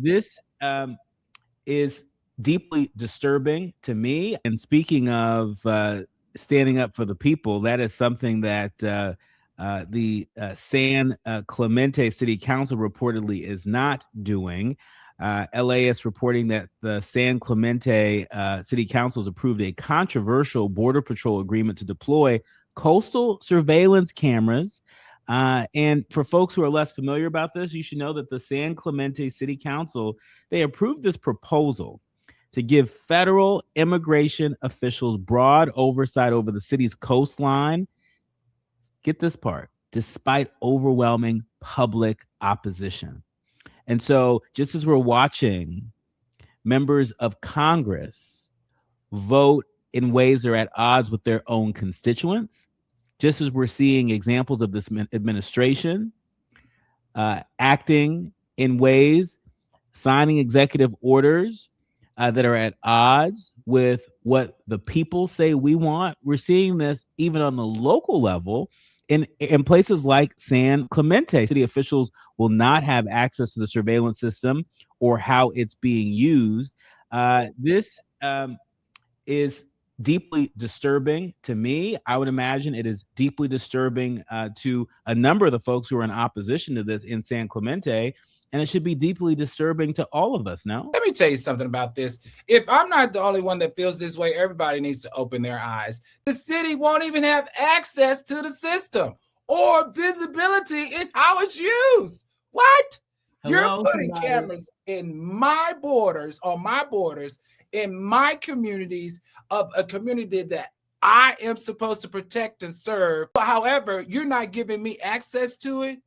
This is deeply disturbing to me. And speaking of standing up for the people, that is something that the San Clemente City Council reportedly is not doing. LAS reporting that the San Clemente City Council has approved a controversial Border Patrol agreement to deploy coastal surveillance cameras. And for folks who are less familiar about this, you should know that the San Clemente City Council, they approved this proposal to give federal immigration officials broad oversight over the city's coastline. Get this part, despite overwhelming public opposition. And so, just as we're watching members of Congress vote in ways that are at odds with their own constituents, just as we're seeing examples of this administration acting in ways, signing executive orders that are at odds with what the people say we want. We're seeing this even on the local level in places like San Clemente. City officials will not have access to the surveillance system or how it's being used. This is deeply disturbing to me. I would imagine it is deeply disturbing to a number of the folks who are in opposition to this in San Clemente. And it should be deeply disturbing to all of us now. Let me tell you something about this. If I'm not the only one that feels this way, everybody needs to open their eyes. The city won't even have access to the system or visibility in how it's used. What? You're putting cameras in my borders, on my borders, in my communities, of a community that I am supposed to protect and serve. However, you're not giving me access to it.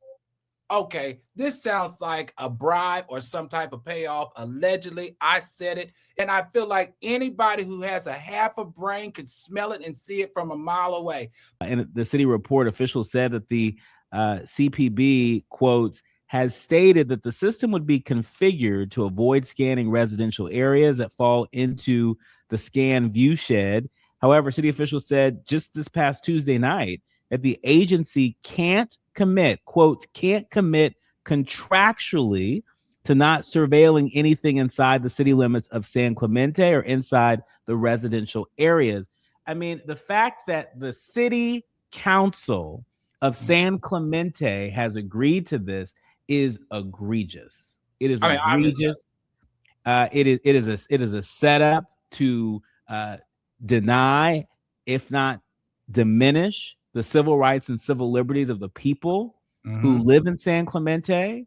Okay, this sounds like a bribe or some type of payoff. Allegedly, I said it. And I feel like anybody who has a half a brain could smell it and see it from a mile away. And the city report officials said that the CPB, quotes, has stated that the system would be configured to avoid scanning residential areas that fall into the scan view shed. However, city officials said just this past Tuesday night that the agency can't commit, quotes, can't commit contractually to not surveilling anything inside the city limits of San Clemente or inside the residential areas. I mean, the fact that the city council of San Clemente has agreed to this is egregious. It is egregious. It is a setup to deny, if not diminish, the civil rights and civil liberties of the people who live in San Clemente.